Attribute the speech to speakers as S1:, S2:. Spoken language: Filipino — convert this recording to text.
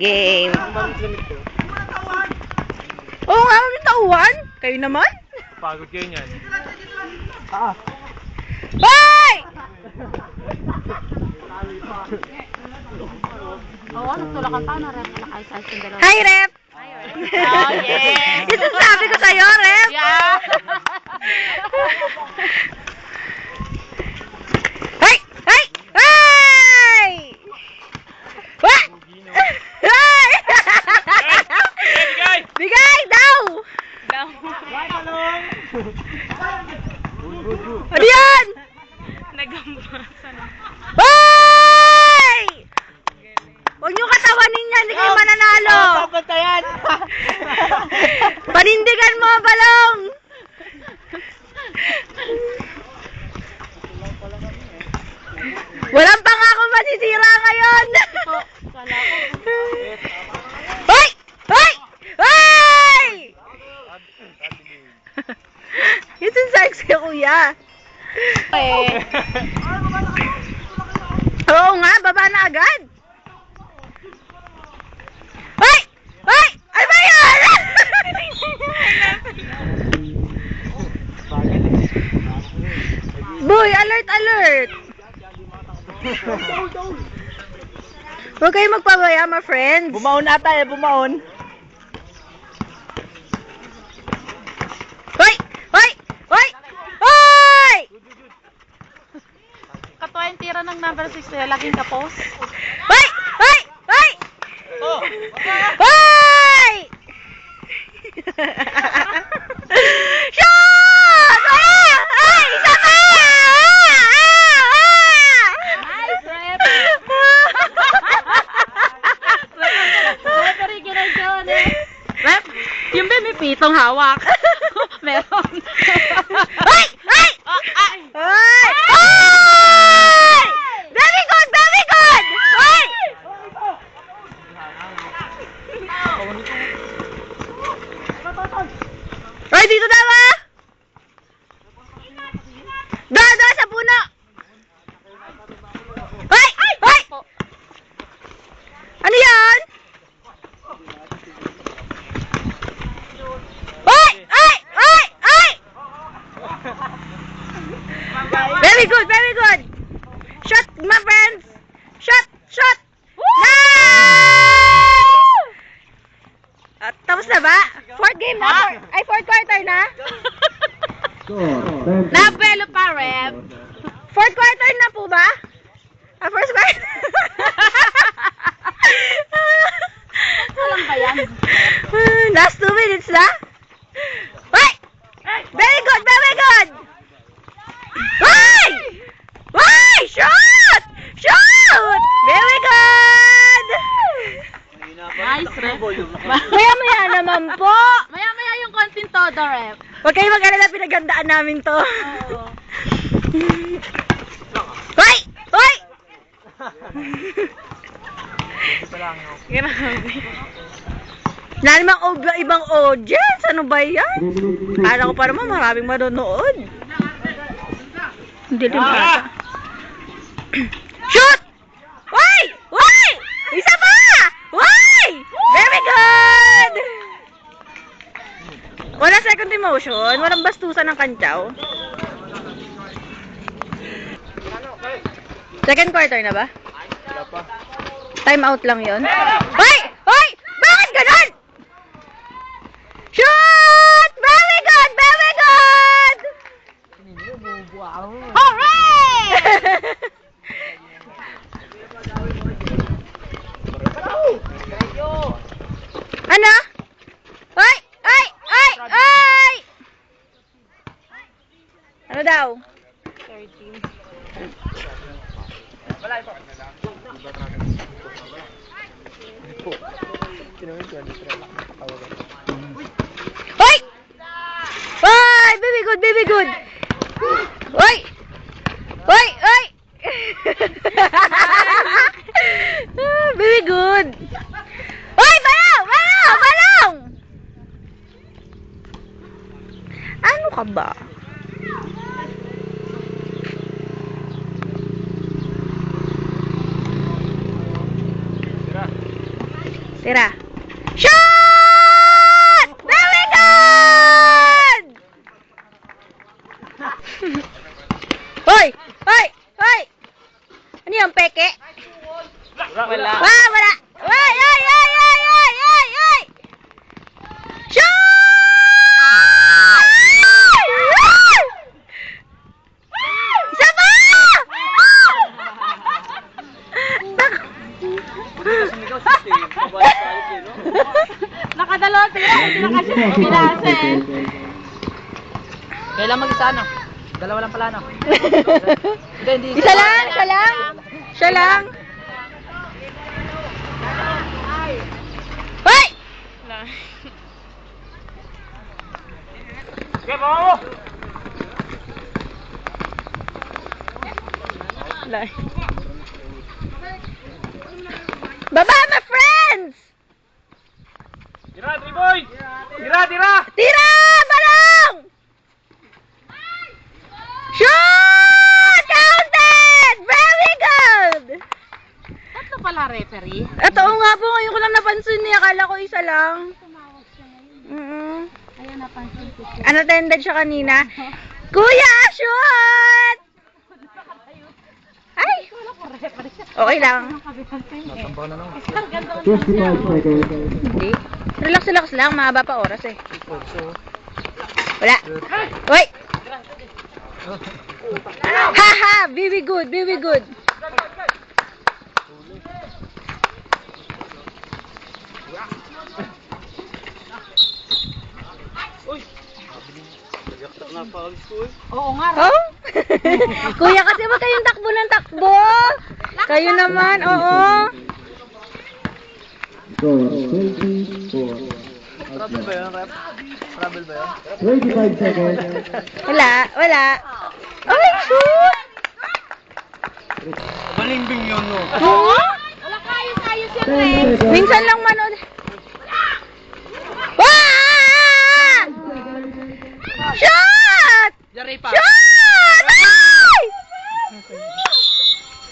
S1: Game. Oo nga, may tauhan. Kayo naman?
S2: Pagod kayo niyan.
S1: Hoy!
S3: Oo, nagtulakan pa na rep. Nakaisayos yung dalawa.
S1: Hi, Rep!
S3: Oh, yeah!
S1: Ito sabi ko sa'yo, Rep!
S3: Yeah!
S1: Hey! Hey! Hey! Wa! Hey!
S2: Bigay!
S1: Bigay daw! Ano yan?
S3: Nagambasan.
S1: Hoy! Huwag niyo katawanin yan, hindi kayo mananalo.
S2: Papantayan!
S1: Panindigan mo, balong! Walang pangako masisira ngayon.
S3: Kala ko.
S1: Hoy! Hoy! Hoy! Ito sexy, kuya. Oo nga, baba na agad. Hoy! Hoy! Ano ba yan? Boy, alert, alert! Huwag kayo magpabaya, my friends.
S2: Bumaon ata eh, bumaon.
S1: Hoy! Hoy! Hoy! Hoy!
S3: Katuwa yung tira ng number 6 na laging kapos.
S1: Hoy! Hoy! Hoy!
S2: Oh!
S1: Hoy! Shot! Ah! Ay! Isa pa!
S3: Nice, rep! Referee, ginagyan eh. Rep, yung ba may pitong hawak? Meron.
S1: Hoy! Hoy!
S3: Oh, ay!
S1: Hoy! Hoy! Very good! Very good! Hoy! Hoy, dito na ba? Do, sa puno! Hoy! Hoy! Ano yan? Hoy! Hoy! Hoy! Hoy! Very good, very good! Shot, my friends! Shot! Shot! Nice! Tapos na ba? Fourth game na? Fourth quarter na?
S3: Nabelo pa, rep.
S1: Fourth quarter na po ba? First quarter?
S3: Walang ba yan?
S1: Last 2 minutes na? Hoy! Very good, very good! Hoy! Hoy! Shoot! Shoot! Very good!
S3: Nice, rep.
S1: Maya-maya naman po!
S3: Maya-maya yung konting todo, rep.
S1: Huwag kayo mag-alala, pinagandaan namin to.
S3: Oo.
S1: Hoy! Hoy!
S3: Grabe.
S1: Wala namang ibang audience. Ano ba yan? Kala ko pa naman maraming manonood. Hindi din bata. Shoot! Hoy! Hoy! Isa pa! Hoy! Very good! Wala second emotion. Walang bastusan ng kantsaw. Second quarter na ba?
S2: Wala pa.
S1: Time out lang yon. Hoy! Hoy! Bakit ganun? Shoot! Very good! Very good!
S3: Hooray!
S1: Ano? Hoy! Hoy! Hoy! Hoy! Ano daw?
S3: 13.
S1: Hoy! Hoy! Very good, very good. Hoy! Hoy! Hoy! Very good. Hoy! Balong! Balong! Balong! Ano ka ba?
S2: Tira.
S1: Tira. Shoot! Very good! Hoy! Hoy! Hoy! Ano yung peke?
S2: Wala.
S1: Ah, wala! Hoy! Hoy! Hoy! Hoy! Hoy! Hoy! Hoy! Shoot! Isa pa!
S3: Nakadalawa tira, hindi nakasya. Pinasin.
S2: Kailan mag-isa ano? Dalawa lang pala ano? Hindi.
S1: Isa lang! Isa lang! Siya lang! Hoy!
S2: Okay, mo!
S1: Baba, my friends!
S2: Tira, Triboy! Tira, tira!
S1: Tira! Balong! Shoot! Counted! Very good!
S3: Tatlo pala referee.
S1: At oo nga po, ngayon ko lang napansin niya. Akala ko isa lang.
S3: Ayun, napansin ko.
S1: Unattended siya kanina. Kuya, shoot! Ay! Okay lang.
S2: Natambaw na lang.
S1: Hindi. Relax lang. Mahaba pa oras eh. Wala. Uy! Haha! Very good. Very good.
S3: Oo nga.
S1: Oh? Kuya, kasi wag kayong takbo ng takbo. Kayo naman, oo.
S2: Travel ba yun, Rep? Travel ba yun?
S1: Wala. Okay, shoot!
S2: Balimbing yun, no?
S1: Oo?
S3: Wala kayos-ayos yan, Ren.
S1: Minsan lang manood.